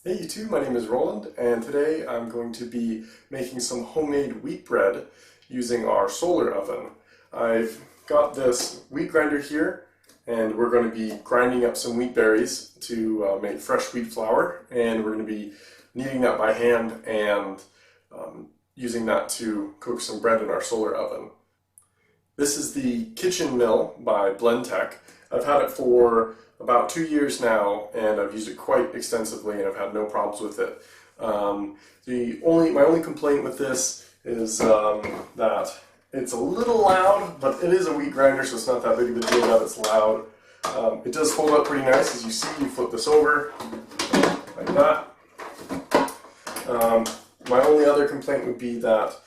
Hey YouTube, my name is Roland, and today I'm going to be making some homemade wheat bread using our solar oven. I've got this wheat grinder here, and we're going to be grinding up some wheat berries to make fresh wheat flour, and we're going to be kneading that by hand and using that to cook some bread in our solar oven. This is the kitchen mill by Blendtec. I've had it for about 2 years now, and I've used it quite extensively, and I've had no problems with it. My only complaint with this is that it's a little loud, but it is a wheat grinder, so it's not that big of a deal that it's loud. It does hold up pretty nice, as you see. You flip this over like that. My only other complaint would be that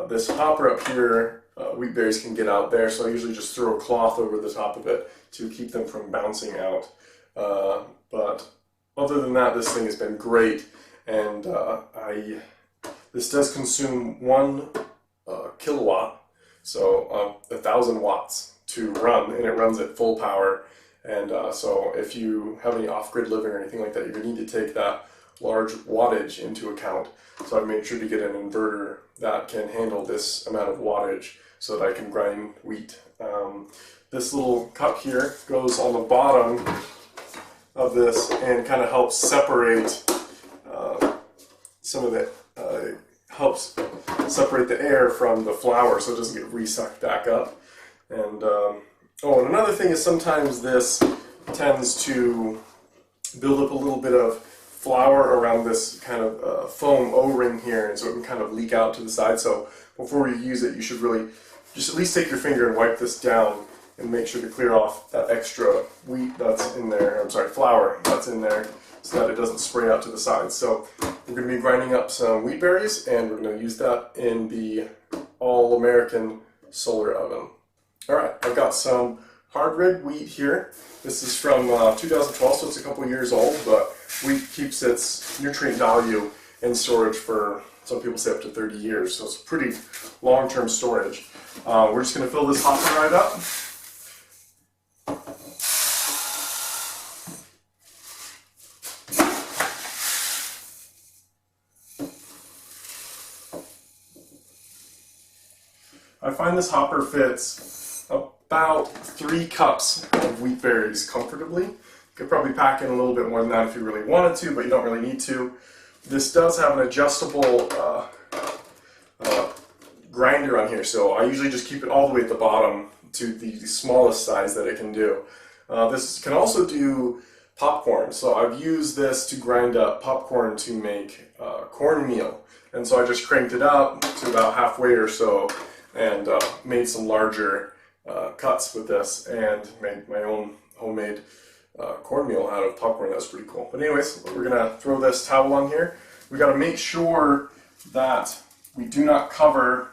this hopper up here, wheat berries can get out there, so I usually just throw a cloth over the top of it to keep them from bouncing out. But other than that, this thing has been great, and this does consume 1 kilowatt, so 1,000 watts to run, and it runs at full power. And so if you have any off-grid living or anything like that, you're going to need to take that large wattage into account. So I've made sure to get an inverter that can handle this amount of wattage so that I can grind wheat. This little cup here goes on the bottom of this and kind of helps separate some of the helps separate the air from the flour so it doesn't get resucked back up. And and another thing is sometimes this tends to build up a little bit of flour around this kind of foam O-ring here, and so it can kind of leak out to the side. So before you use it, you should really just at least take your finger and wipe this down and make sure to clear off that extra flour that's in there, so that it doesn't spray out to the sides. So we're going to be grinding up some wheat berries, and we're going to use that in the all-American solar oven. Alright, I've got some hard red wheat here. This is from 2012, so it's a couple years old, but wheat keeps its nutrient value in storage for, some people say, up to 30 years, so it's pretty long-term storage. We're just going to fill this hopper right up. I find this hopper fits about 3 cups of wheat berries comfortably. You could probably pack in a little bit more than that if you really wanted to, but you don't really need to. This does have an adjustable grinder on here, so I usually just keep it all the way at the bottom to the smallest size that it can do. This can also do popcorn, so I've used this to grind up popcorn to make cornmeal. And so I just cranked it up to about halfway or so, and made some larger cuts with this, and made my own homemade cornmeal out of popcorn. That was pretty cool. But anyways, we're gonna throw this towel on here. We got to make sure that we do not cover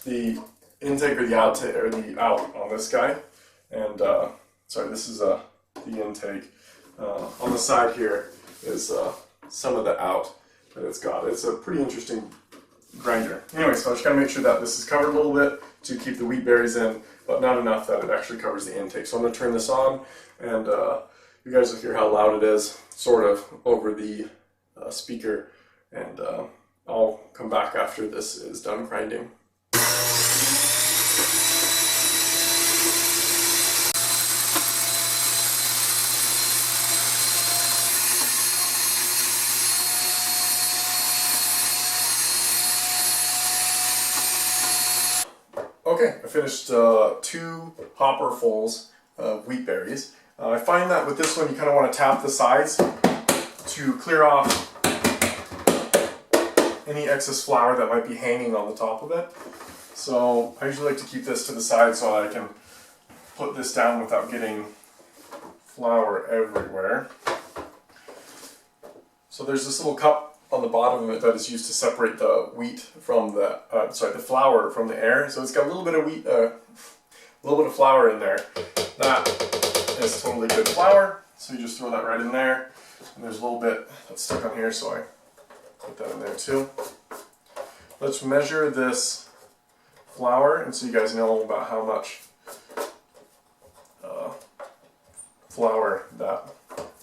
the intake or the outtake or the out on this guy. And sorry, this is the intake. On the side here is some of the out that it's got. It's a pretty interesting grinder. Anyway, so I just got to make sure that this is covered a little bit to keep the wheat berries in, but not enough that it actually covers the intake. So I'm going to turn this on, and you guys will hear how loud it is, sort of, over the speaker, and I'll come back after this is done grinding. Okay, I finished 2 hopperfuls of wheat berries. I find that with this one you kind of want to tap the sides to clear off any excess flour that might be hanging on the top of it. So I usually like to keep this to the side so I can put this down without getting flour everywhere. So there's this little cup on the bottom of it that is used to separate the wheat from the the flour from the air. So it's got a little bit of wheat, a little bit of flour in there. That is totally good flour. So you just throw that right in there, and there's a little bit that's stuck on here, so I put that in there too. Let's measure this flour, and so you guys know about how much flour that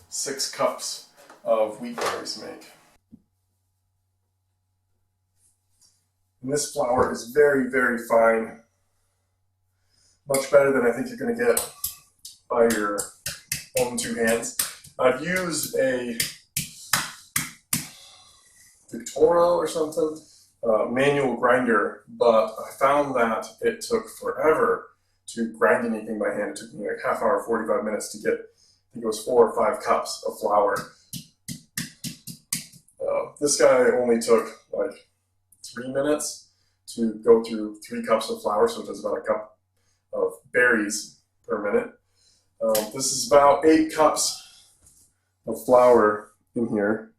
6 cups of wheat berries make. And this flour is very, very fine. Much better than I think you're going to get by your own two hands. I've used a Victoria or something, manual grinder, but I found that it took forever to grind anything by hand. It took me like half hour, 45 minutes to get, I think it was 4 or 5 cups of flour. This guy only took like 3 minutes to go through 3 cups of flour, so it does about a cup of berries per minute. This is about 8 cups of flour in here.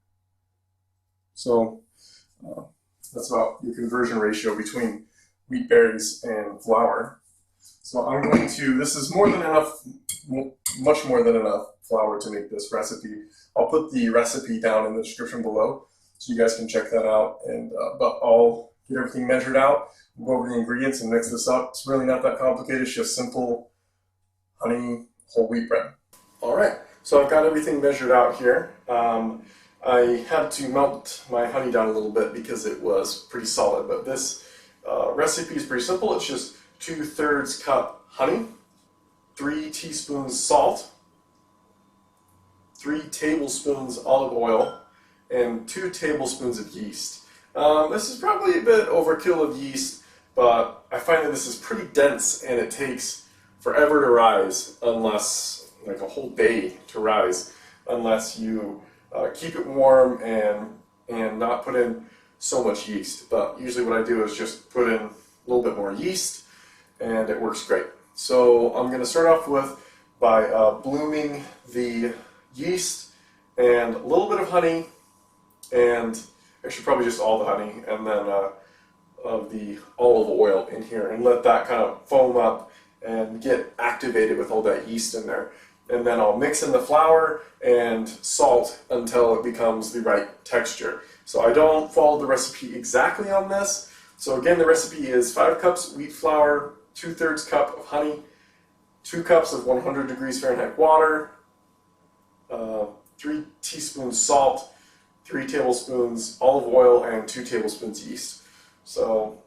So that's about the conversion ratio between wheat berries and flour. So I'm going to, this is more than enough, much more than enough flour to make this recipe. I'll put the recipe down in the description below so you guys can check that out. And but I'll get everything measured out, we'll go over the ingredients and mix this up. It's really not that complicated, it's just simple honey whole wheat bread. All right, so I've got everything measured out here. I had to melt my honey down a little bit because it was pretty solid, but this recipe is pretty simple. It's just 2/3 cup honey, 3 teaspoons salt, 3 tablespoons olive oil, and 2 tablespoons of yeast. This is probably a bit overkill of yeast, but I find that this is pretty dense and it takes forever to rise, unless, like a whole day to rise, unless you keep it warm and not put in so much yeast. But usually what I do is just put in a little bit more yeast and it works great. So I'm going to start off by blooming the yeast and a little bit of honey, and actually probably just all the honey, and then of the olive oil in here, and let that kind of foam up and get activated with all that yeast in there. And then I'll mix in the flour and salt until it becomes the right texture. So I don't follow the recipe exactly on this. So again, the recipe is 5 cups wheat flour, 2/3 cup of honey, 2 cups of 100 degrees Fahrenheit water, 3 teaspoons salt, 3 tablespoons olive oil, and 2 tablespoons yeast. So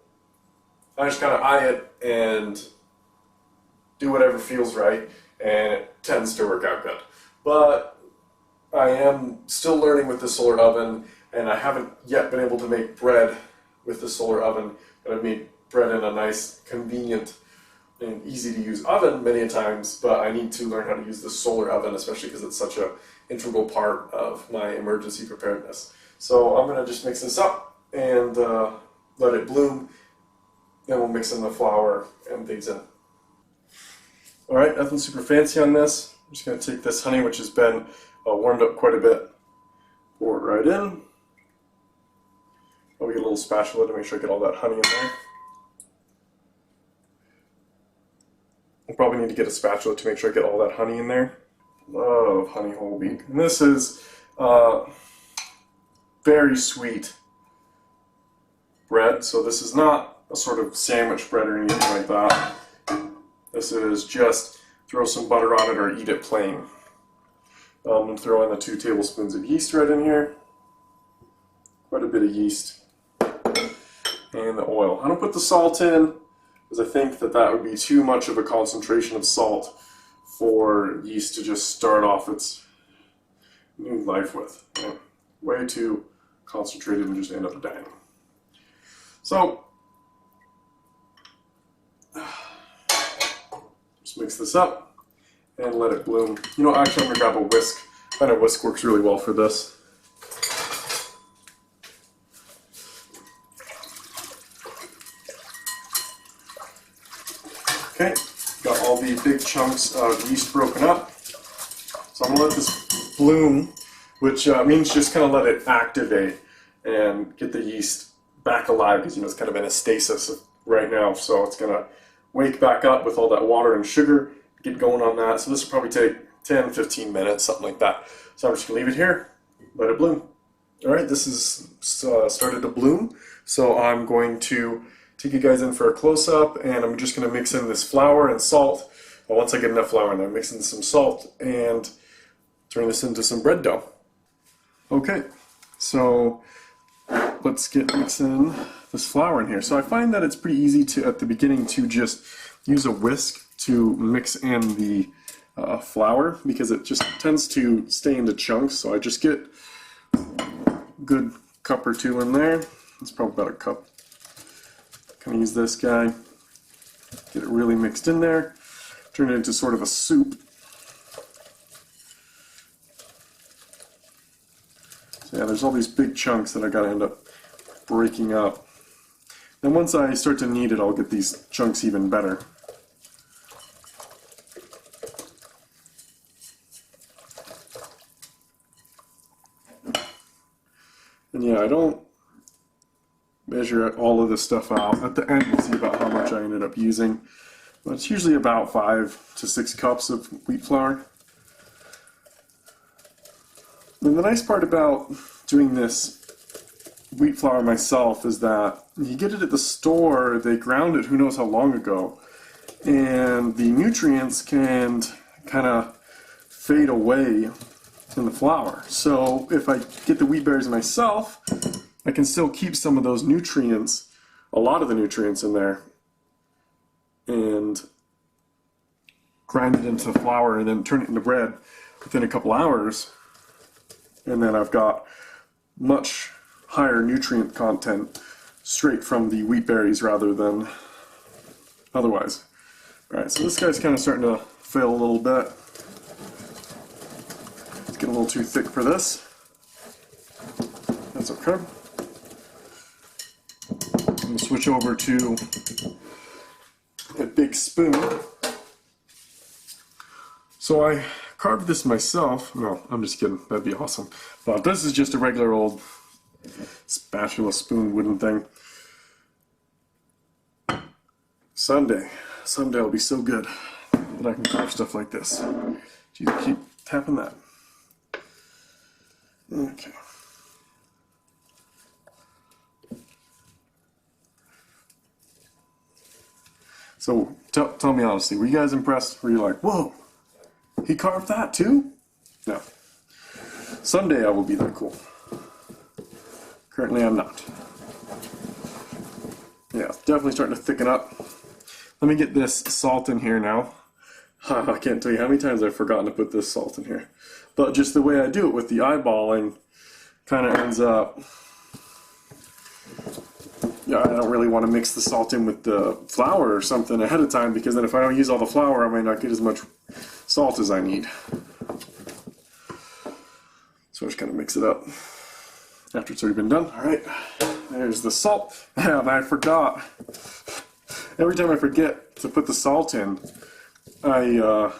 I just kind of eye it and do whatever feels right, and it tends to work out good. But I am still learning with the solar oven, and I haven't yet been able to make bread with the solar oven. And I've made bread in a nice, convenient, and easy to use oven many a times, but I need to learn how to use the solar oven, especially because it's such an integral part of my emergency preparedness. So I'm going to just mix this up and let it bloom. Then we'll mix in the flour and things in. Alright, nothing super fancy on this. I'm just going to take this honey, which has been warmed up quite a bit, pour it right in. I'll get a little spatula to make sure I get all that honey in there. I'll probably need to get a spatula to make sure I get all that honey in there. Love honey whole wheat. And this is very sweet bread, so this is not a sort of sandwich bread or anything like that. This is just throw some butter on it or eat it plain. I'm going to throw in the 2 tablespoons of yeast right in here. Quite a bit of yeast. And the oil. I don't put the salt in because I think that would be too much of a concentration of salt for yeast to just start off its new life with. Way too concentrated and just end up dying. So, just mix this up and let it bloom. You know, actually I'm going to grab a whisk. I find a whisk works really well for this. Okay, got all the big chunks of yeast broken up. So I'm going to let this bloom, which means just kind of let it activate and get the yeast back alive, because you know it's kind of in a stasis right now. So it's going to wake back up with all that water and sugar, get going on that. So this will probably take 10, 15 minutes, something like that. So I'm just going to leave it here, let it bloom. All right, this is started to bloom. So I'm going to take you guys in for a close-up, and I'm just going to mix in this flour and salt. Well, once I get enough flour in there, mix in some salt and turn this into some bread dough. Okay, so let's get mixing this flour in here. So I find that it's pretty easy to, at the beginning, to just use a whisk to mix in the flour, because it just tends to stay into chunks. So I just get a good cup or two in there. It's probably about a cup. Kind of use this guy, get it really mixed in there, turn it into sort of a soup. So yeah, there's all these big chunks that I gotta end up breaking up. Then once I start to knead it, I'll get these chunks even better. And yeah, I don't measure all of this stuff out. At the end, you'll see about how much I ended up using. But it's usually about 5 to 6 cups of wheat flour. And the nice part about doing this wheat flour myself is that you get it at the store, they ground it who knows how long ago, and the nutrients can kind of fade away in the flour. So if I get the wheat berries myself, I can still keep some of those nutrients, a lot of the nutrients in there, and grind it into the flour and then turn it into bread within a couple hours. And then I've got much higher nutrient content straight from the wheat berries rather than otherwise. Alright, so this guy's kind of starting to fail a little bit. It's getting a little too thick for this. That's okay. I'm going to switch over to a big spoon. So I carved this myself. No, I'm just kidding. That'd be awesome. But this is just a regular old spatula spoon wooden thing. Someday will be so good that I can carve stuff like this. Jeez, keep tapping that. Okay. So tell me honestly, were you guys impressed? Were you like, whoa, he carved that too? No. Someday I will be that cool. Currently I'm not. Yeah, it's definitely starting to thicken up. Let me get this salt in here now. I can't tell you how many times I've forgotten to put this salt in here. But just the way I do it with the eyeballing kind of ends up... Yeah, I don't really want to mix the salt in with the flour or something ahead of time, because then if I don't use all the flour, I might not get as much salt as I need. So I just kind of mix it up after it's already been done. Alright, there's the salt. And I forgot. Every time I forget to put the salt in, I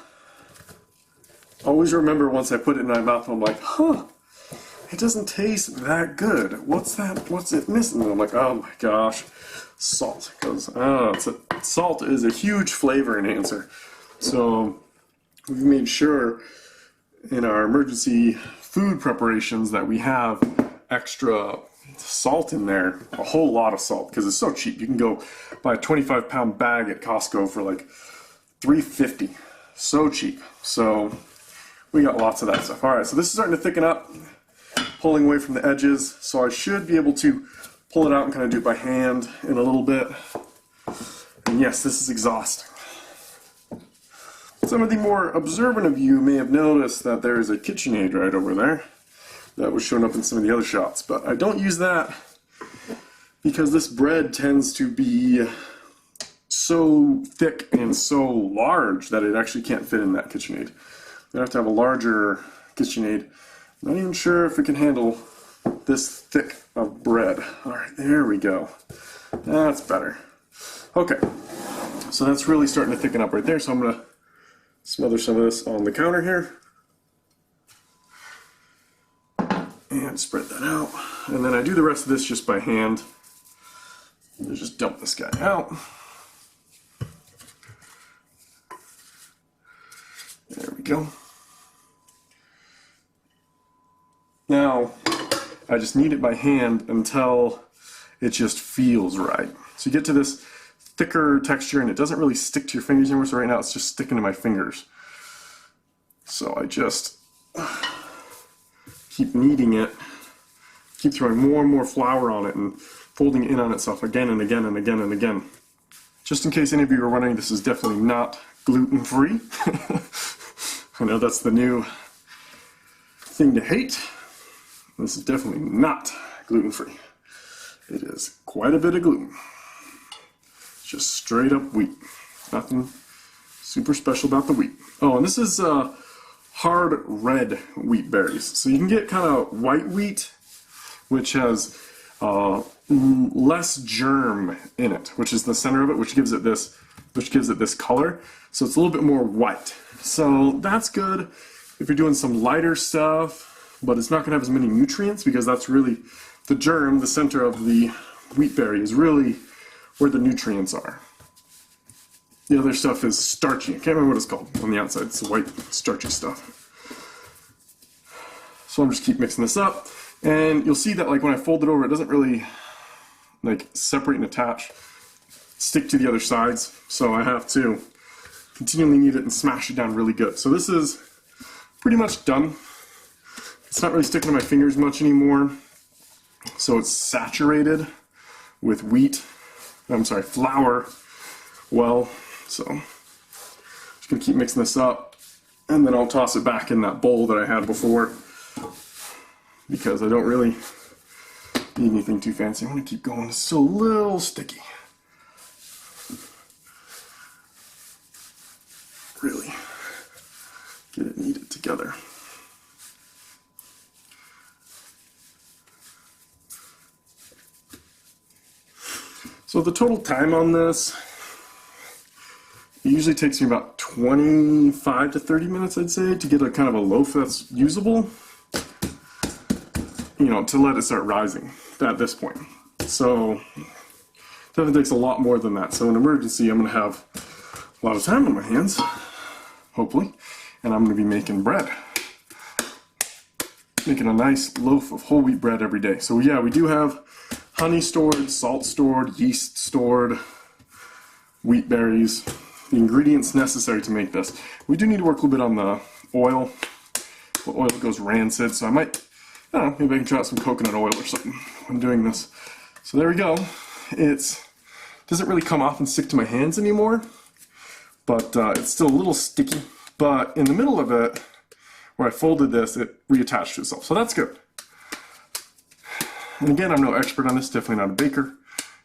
always remember once I put it in my mouth, I'm like, huh, it doesn't taste that good. What's that? What's it missing? And I'm like, oh my gosh, salt. Because salt is a huge flavor enhancer. So we've made sure in our emergency food preparations that we have extra salt in there, a whole lot of salt, because it's so cheap. You can go buy a 25-pound bag at Costco for like $3.50. So cheap. So we got lots of that stuff. All right, so this is starting to thicken up, pulling away from the edges. So I should be able to pull it out and kind of do it by hand in a little bit. And yes, this is exhausting. Some of the more observant of you may have noticed that there is a KitchenAid right over there that was shown up in some of the other shots, but I don't use that because this bread tends to be so thick and so large that it actually can't fit in that KitchenAid. I have to have a larger KitchenAid. I'm not even sure if it can handle this thick of bread. All right, there we go. That's better. Okay, so that's really starting to thicken up right there, so I'm gonna smother some of this on the counter here. And spread that out. And then I do the rest of this just by hand. Just dump this guy out. There we go. Now, I just knead it by hand until it just feels right. So you get to this thicker texture and it doesn't really stick to your fingers anymore, so right now it's just sticking to my fingers. So I just keep kneading it, keep throwing more and more flour on it and folding it in on itself again and again and again and again. Just in case any of you are wondering, this is definitely not gluten-free. I know that's the new thing to hate. This is definitely not gluten-free. It is quite a bit of gluten. Just straight up wheat. Nothing super special about the wheat. Oh, and this is hard red wheat berries. So you can get kind of white wheat, which has less germ in it, which is the center of it, which gives it this color. So it's a little bit more white. So that's good if you're doing some lighter stuff, but it's not going to have as many nutrients because that's really the germ, the center of the wheat berry is really where the nutrients are. The other stuff is starchy. I can't remember what it's called on the outside. It's the white starchy stuff. So I'm just keep mixing this up. And you'll see that like when I fold it over, it doesn't really like separate and attach, stick to the other sides. So I have to continually knead it and smash it down really good. So this is pretty much done. It's not really sticking to my fingers much anymore. So it's saturated with flour well. So just gonna keep mixing this up, and then I'll toss it back in that bowl that I had before because I don't really need anything too fancy. I'm gonna keep going. It's still a little sticky. Really get it kneaded together. So the total time on this, it usually takes me about 25 to 30 minutes, I'd say, to get a kind of a loaf that's usable, you know, to let it start rising at this point. So definitely takes a lot more than that. So in an emergency, I'm going to have a lot of time on my hands, hopefully, and I'm going to be making bread. Making a nice loaf of whole wheat bread every day. So yeah, we do have honey stored, salt stored, yeast stored, wheat berries, the ingredients necessary to make this. We do need to work a little bit on the oil. The oil goes rancid, so I might, I don't know, maybe I can try out some coconut oil or something when doing this. So there we go. It doesn't really come off and stick to my hands anymore, but it's still a little sticky. But in the middle of it, where I folded this, it reattached to itself, so that's good. And again, I'm no expert on this, definitely not a baker.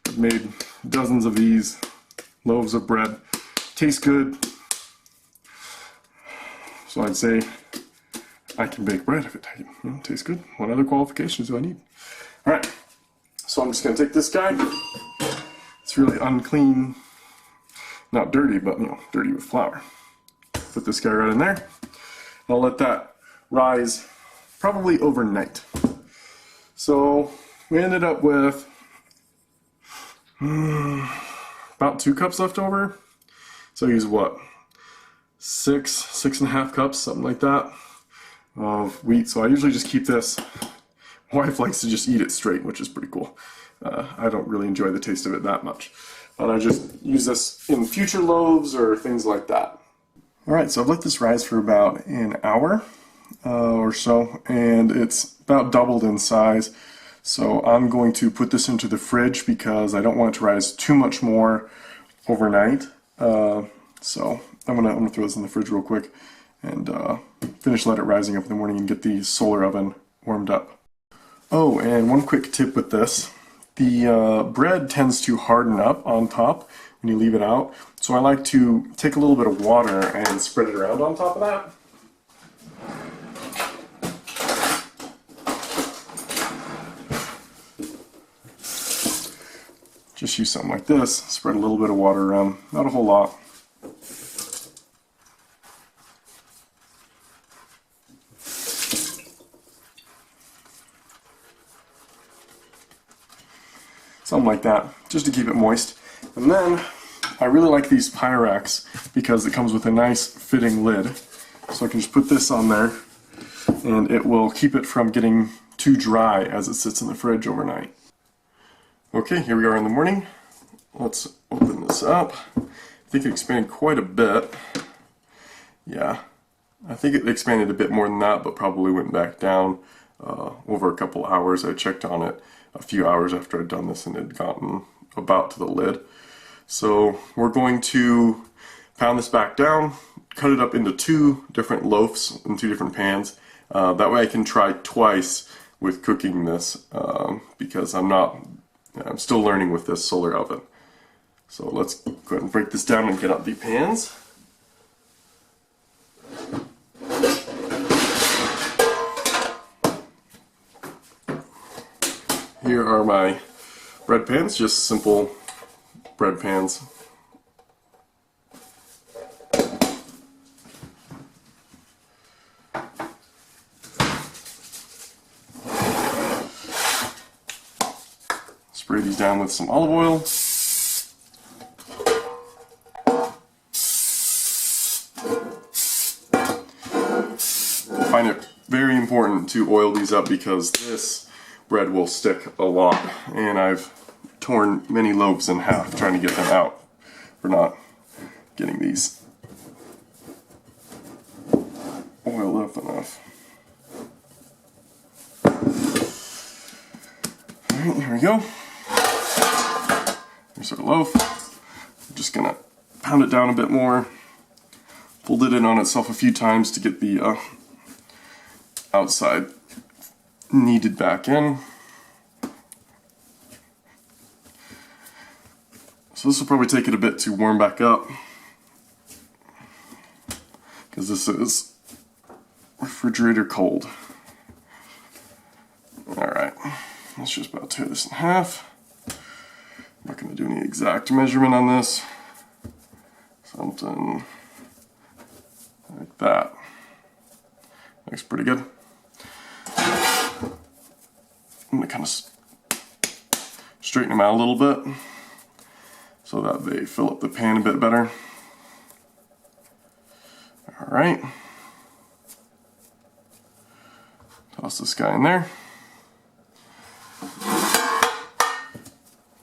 I've made dozens of these loaves of bread. Tastes good. So I'd say I can bake bread if it tastes good. What other qualifications do I need? All right, so I'm just gonna take this guy. It's really unclean, not dirty, but you know, dirty with flour. Put this guy right in there. I'll let that rise probably overnight. So we ended up with about 2 cups left over. So I use what? 6.5 cups, something like that, of wheat. So I usually just keep this. My wife likes to just eat it straight, which is pretty cool. I don't really enjoy the taste of it that much. But I just use this in future loaves or things like that. All right, so I've let this rise for about an hour or so, and it's about doubled in size. So I'm going to put this into the fridge because I don't want it to rise too much more overnight. So I'm gonna throw this in the fridge real quick and let it rising up in the morning and get the solar oven warmed up. Oh, and one quick tip with this. The bread tends to harden up on top when you leave it out. So I like to take a little bit of water and spread it around on top of that. Just use something like this, spread a little bit of water around, not a whole lot. Something like that, just to keep it moist. And then, I really like these Pyrex because it comes with a nice fitting lid. So I can just put this on there and it will keep it from getting too dry as it sits in the fridge overnight. Okay, here we are in the morning. Let's open this up. I think it expanded quite a bit. Yeah, I think it expanded a bit more than that, but probably went back down over a couple hours. I checked on it a few hours after I'd done this and it had gotten about to the lid. So we're going to pound this back down, cut it up into 2 different loaves in 2 different pans. That way I can try twice with cooking this because I'm still learning with this solar oven. So let's go ahead and break this down and get out the pans. Here are my bread pans, just simple bread pans. Spray these down with some olive oil. I find it very important to oil these up because this bread will stick a lot, and I've torn many loaves in half trying to get them out for not getting these oiled up enough. Alright, here we go. Here's our loaf. I'm just gonna pound it down a bit more, fold it in on itself a few times to get the outside kneaded back in. So this will probably take it a bit to warm back up because this is refrigerator cold. Alright, let's just about tear this in half. I'm not going to do any exact measurement on this. Something like that. Looks pretty good. I'm going to kind of straighten them out a little bit so that they fill up the pan a bit better. Alright. Toss this guy in there.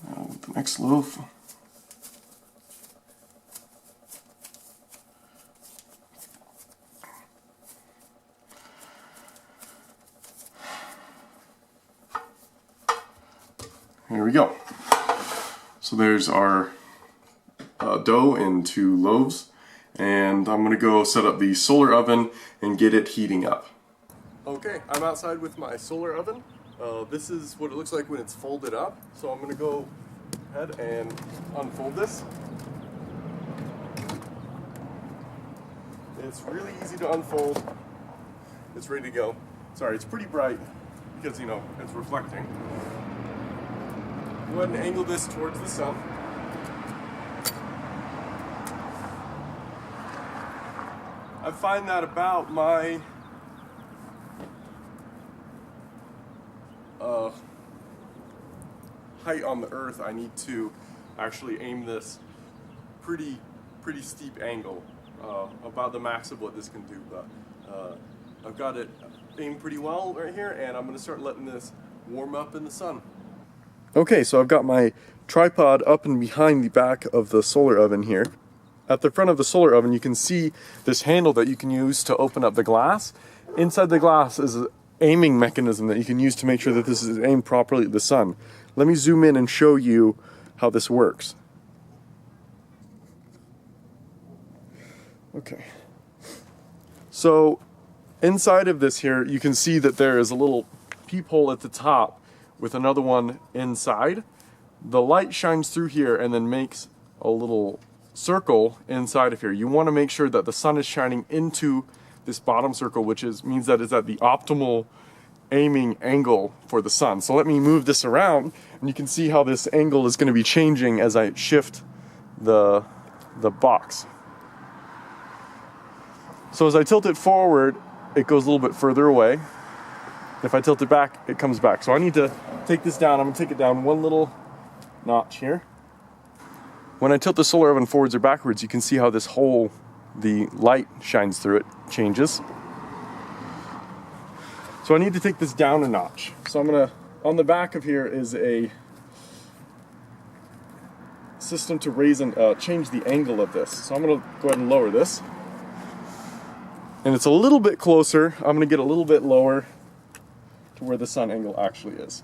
Now with the next loaf. Here we go. So there's our dough in 2 loaves, and I'm gonna go set up the solar oven and get it heating up. Okay, I'm outside with my solar oven. This is what it looks like when it's folded up. So I'm gonna go ahead and unfold this. It's really easy to unfold. It's ready to go. Sorry, it's pretty bright because, you know, it's reflecting. Go ahead and angle this towards the sun. I find that about my height on the earth, I need to actually aim this pretty steep angle, about the max of what this can do, but I've got it aimed pretty well right here, and I'm going to start letting this warm up in the sun. Okay, so I've got my tripod up and behind the back of the solar oven here. At the front of the solar oven you can see this handle that you can use to open up the glass. Inside the glass is an aiming mechanism that you can use to make sure that this is aimed properly at the sun. Let me zoom in and show you how this works. Okay. So inside of this here you can see that there is a little peephole at the top with another one inside. The light shines through here and then makes a little circle inside of here. You want to make sure that the sun is shining into this bottom circle, which means that it's at the optimal aiming angle for the sun. So let me move this around and you can see how this angle is going to be changing as I shift the box. So as I tilt it forward, it goes a little bit further away. If I tilt it back, it comes back. So I need to take this down. I'm going to take it down one little notch here. When I tilt the solar oven forwards or backwards, you can see how this hole, the light shines through it, changes. So I need to take this down a notch. So I'm going to, on the back of here is a system to raise and change the angle of this. So I'm going to go ahead and lower this. And it's a little bit closer. I'm going to get a little bit lower to where the sun angle actually is.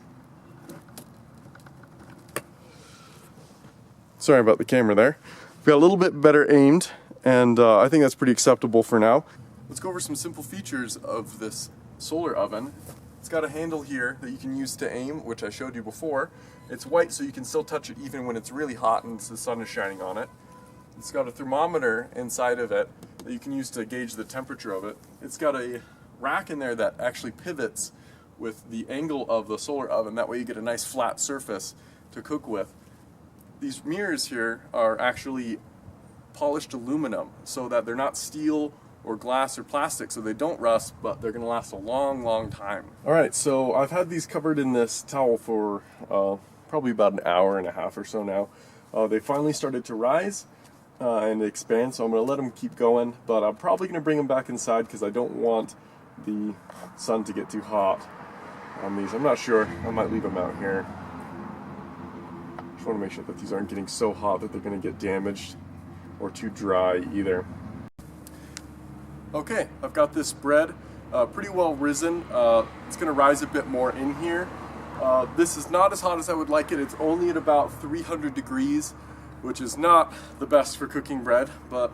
Sorry about the camera there. We've got a little bit better aimed, and I think that's pretty acceptable for now. Let's go over some simple features of this solar oven. It's got a handle here that you can use to aim, which I showed you before. It's white so you can still touch it even when it's really hot and the sun is shining on it. It's got a thermometer inside of it that you can use to gauge the temperature of it. It's got a rack in there that actually pivots with the angle of the solar oven. That way you get a nice flat surface to cook with. These mirrors here are actually polished aluminum so that they're not steel or glass or plastic, so they don't rust, but they're going to last a long, long time. Alright, so I've had these covered in this towel for probably about an hour and a half or so now. They finally started to rise and expand, so I'm going to let them keep going, but I'm probably going to bring them back inside because I don't want the sun to get too hot on these. I'm not sure. I might leave them out here. Just want to make sure that these aren't getting so hot that they're going to get damaged or too dry either. Okay, I've got this bread pretty well risen. It's going to rise a bit more in here. This is not as hot as I would like it. It's only at about 300 degrees, which is not the best for cooking bread, but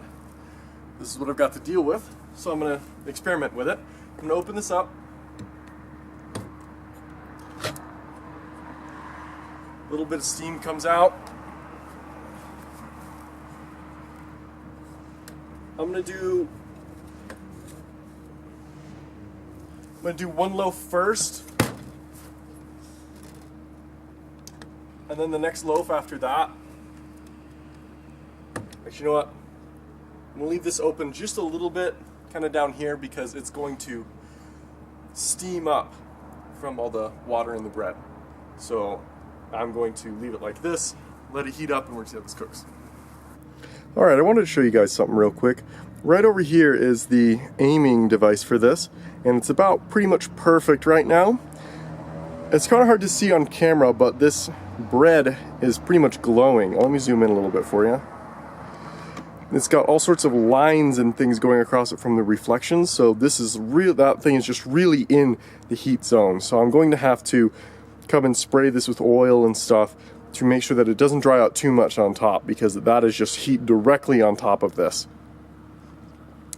this is what I've got to deal with. So I'm going to experiment with it. I'm going to open this up. A little bit of steam comes out. I'm going to do one loaf first, and then the next loaf after that. Actually, you know what? I'm going to leave this open just a little bit, kind of down here, because it's going to steam up from all the water in the bread. So I'm going to leave it like this, let it heat up, and we're going to see how this cooks. Alright, I wanted to show you guys something real quick. Right over here is the aiming device for this, and it's about pretty much perfect right now. It's kind of hard to see on camera, but this bread is pretty much glowing. Let me zoom in a little bit for you. It's got all sorts of lines and things going across it from the reflections, so this is real. That thing is just really in the heat zone. So I'm going to have to come and spray this with oil and stuff to make sure that it doesn't dry out too much on top, because that is just heat directly on top of this.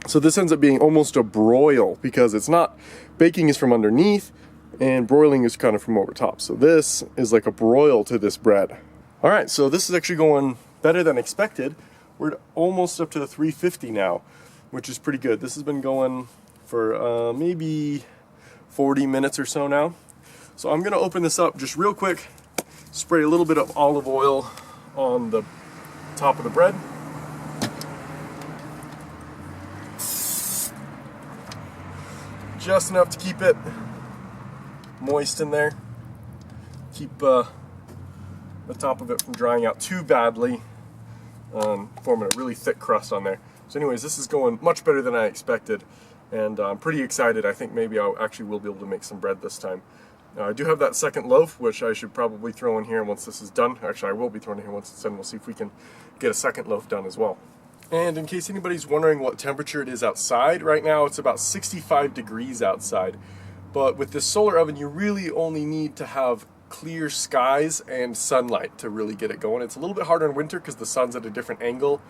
So this ends up being almost a broil, because it's not, baking is from underneath and broiling is kind of from over top. So this is like a broil to this bread. All right, so this is actually going better than expected. We're almost up to the 350 now, which is pretty good. This has been going for maybe 40 minutes or so now. So I'm gonna open this up just real quick, spray a little bit of olive oil on the top of the bread. Just enough to keep it moist in there. Keep the top of it from drying out too badly, forming a really thick crust on there. So anyways, this is going much better than I expected, and I'm pretty excited. I think maybe I actually will be able to make some bread this time. I do have that second loaf, which I should probably throw in here once this is done. Actually, I will be throwing it in here once it's done. We'll see if we can get a second loaf done as well. And in case anybody's wondering what temperature it is outside, right now it's about 65 degrees outside. But with this solar oven, you really only need to have clear skies and sunlight to really get it going. It's a little bit harder in winter because the sun's at a different angle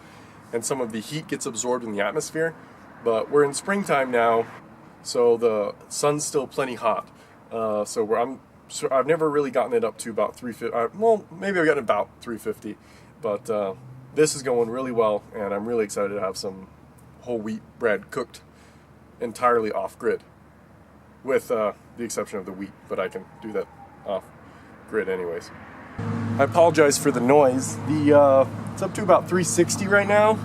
and some of the heat gets absorbed in the atmosphere. But we're in springtime now, so the sun's still plenty hot. So I've never really gotten it up to about 350. Well, maybe I've gotten about 350, but this is going really well, and I'm really excited to have some whole wheat bread cooked entirely off grid, with the exception of the wheat, but I can do that off grid anyways. I apologize for the noise. It's up to about 360 right now,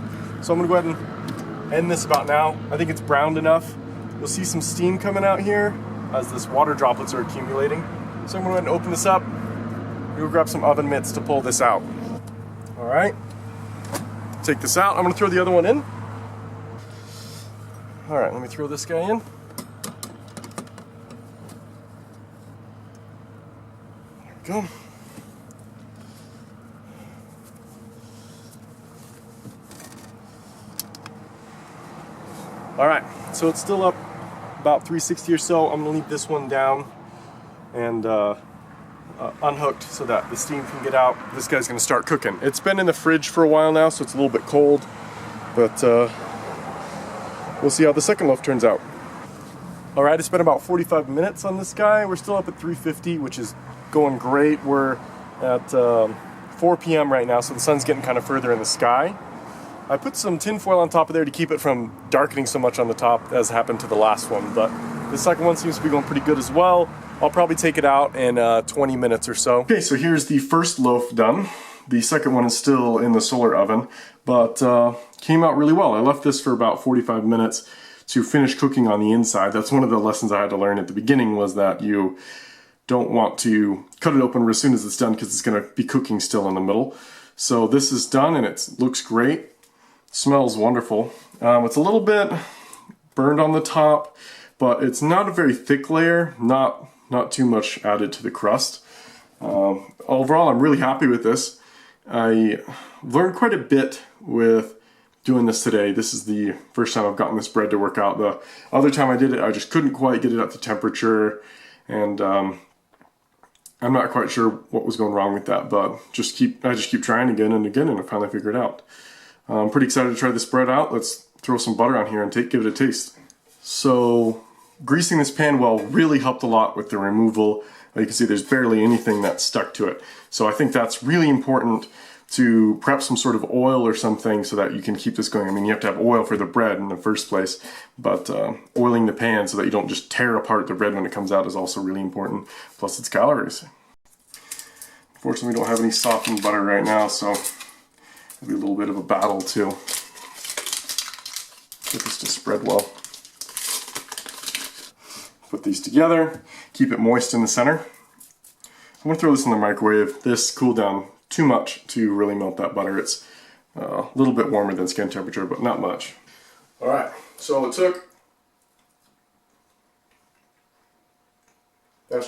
so I'm gonna go ahead and end this about now. I think it's browned enough. You'll see some steam coming out here as this water droplets are accumulating. So I'm gonna go ahead and open this up. We'll grab some oven mitts to pull this out. All right, take this out. I'm gonna throw the other one in. All right, let me throw this guy in. There we go. All right, so it's still up about 360 or so. I'm gonna leave this one down and unhooked so that the steam can get out. This guy's gonna start cooking. It's been in the fridge for a while now, so it's a little bit cold, but we'll see how the second loaf turns out. All right, it's been about 45 minutes on this guy. We're still up at 350, which is going great. We're at 4 p.m. right now, so the sun's getting kind of further in the sky. I put some tin foil on top of there to keep it from darkening so much on the top as happened to the last one, but the second one seems to be going pretty good as well. I'll probably take it out in 20 minutes or so. Okay, so here's the first loaf done. The second one is still in the solar oven, but came out really well. I left this for about 45 minutes to finish cooking on the inside. That's one of the lessons I had to learn at the beginning, was that you don't want to cut it open as soon as it's done because it's going to be cooking still in the middle. So this is done and it looks great. Smells wonderful. It's a little bit burned on the top, but it's not a very thick layer, not too much added to the crust. Overall, I'm really happy with this. I learned quite a bit with doing this today. This is the first time I've gotten this bread to work out. The other time I did it, I just couldn't quite get it up to temperature, and I'm not quite sure what was going wrong with that, but I just keep trying again and again, and I finally figured it out. I'm pretty excited to try this bread out. Let's throw some butter on here and give it a taste. So greasing this pan well really helped a lot with the removal. You can see there's barely anything that's stuck to it. So I think that's really important, to prep some sort of oil or something so that you can keep this going. I mean, you have to have oil for the bread in the first place, but oiling the pan so that you don't just tear apart the bread when it comes out is also really important, plus its calories. Unfortunately, we don't have any softened butter right now, so it'll be a little bit of a battle to get this to spread well. Put these together, keep it moist in the center. I'm going to throw this in the microwave. This cooled down too much to really melt that butter. It's a little bit warmer than skin temperature, but not much. All right, so that's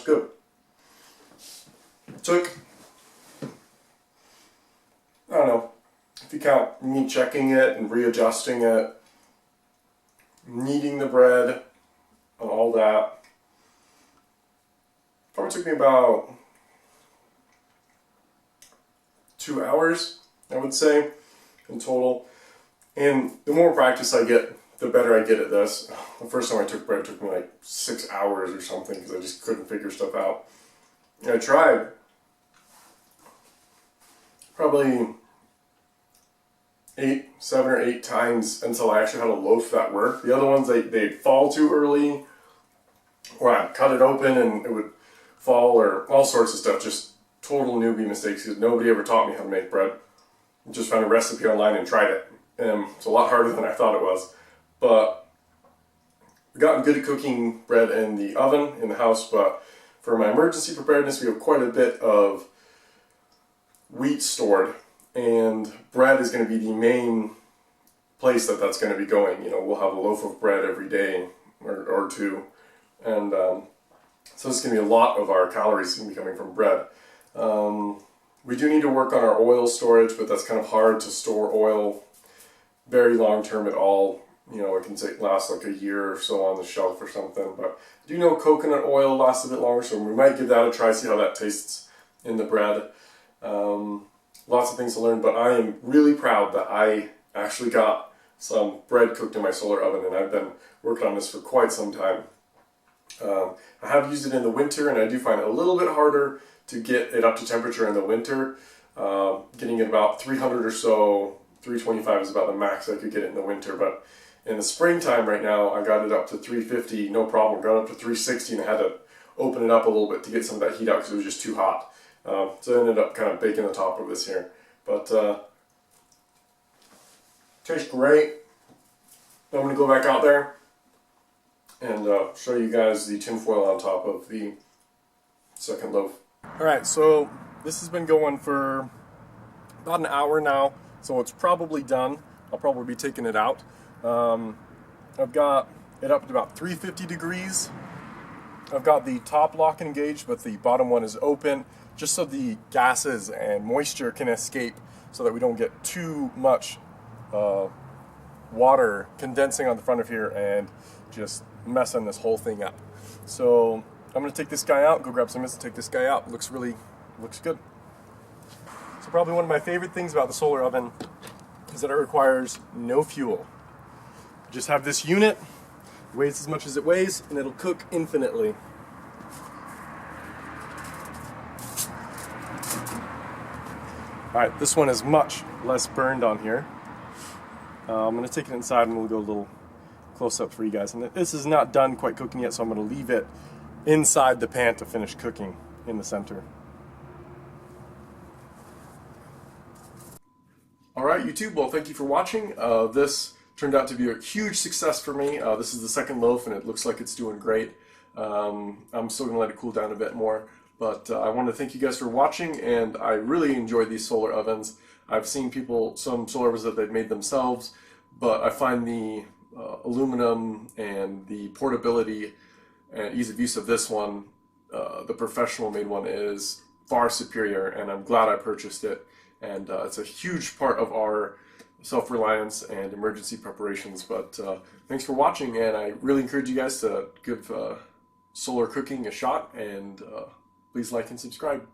good. It took, I don't know, if you count me checking it and readjusting it, kneading the bread, and all that, probably took me about 2 hours, I would say, in total. And the more practice I get, the better I get at this. The first time I took bread took me like 6 hours or something because I just couldn't figure stuff out. And I tried probably 7 or 8 times until I actually had a loaf that worked. The other ones, they'd fall too early, or I'd cut it open and it would fall, or all sorts of stuff. Just total newbie mistakes because nobody ever taught me how to make bread. I just found a recipe online and tried it. It's a lot harder than I thought it was. But we've gotten good at cooking bread in the oven in the house, but for my emergency preparedness, we have quite a bit of wheat stored, and bread is going to be the main place that's going to be going. You know, we'll have a loaf of bread every day or two, and so it's going to be a lot of our calories going to be coming from bread. We do need to work on our oil storage, but that's kind of hard to store oil very long term at all. You know, it can last like a year or so on the shelf or something, but I do know coconut oil lasts a bit longer, so we might give that a try, see how that tastes in the bread. Lots of things to learn, but I am really proud that I actually got some bread cooked in my solar oven, and I've been working on this for quite some time. I have used it in the winter, and I do find it a little bit harder to get it up to temperature in the winter. Getting it about 300 or so, 325 is about the max I could get it in the winter, but in the springtime right now, I got it up to 350, no problem. Got it up to 360, and I had to open it up a little bit to get some of that heat out because it was just too hot. So I ended up kind of baking the top of this here. But tastes great. I'm going to go back out there and show you guys the tinfoil on top of the second loaf. Alright, so this has been going for about an hour now, so it's probably done. I'll probably be taking it out. I've got it up to about 350 degrees. I've got the top lock engaged, but the bottom one is open, just so the gases and moisture can escape, so that we don't get too much water condensing on the front of here and just messing this whole thing up. So I'm going to take this guy out, go grab some mist and take this guy out. Looks good. So probably one of my favorite things about the solar oven is that it requires no fuel. Just have this unit, it weighs as much as it weighs, and it'll cook infinitely. Alright, this one is much less burned on here. I'm going to take it inside and we'll go a little close up for you guys. And this is not done quite cooking yet, so I'm going to leave it inside the pan to finish cooking in the center. Alright YouTube, well thank you for watching. This turned out to be a huge success for me. This is the second loaf and it looks like it's doing great. I'm still going to let it cool down a bit more. But I want to thank you guys for watching, and I really enjoy these solar ovens. I've seen some solar ovens that they've made themselves, but I find the aluminum and the portability and ease of use of this one, the professional made one, is far superior, and I'm glad I purchased it. And it's a huge part of our self-reliance and emergency preparations. But thanks for watching, and I really encourage you guys to give solar cooking a shot, and please like and subscribe.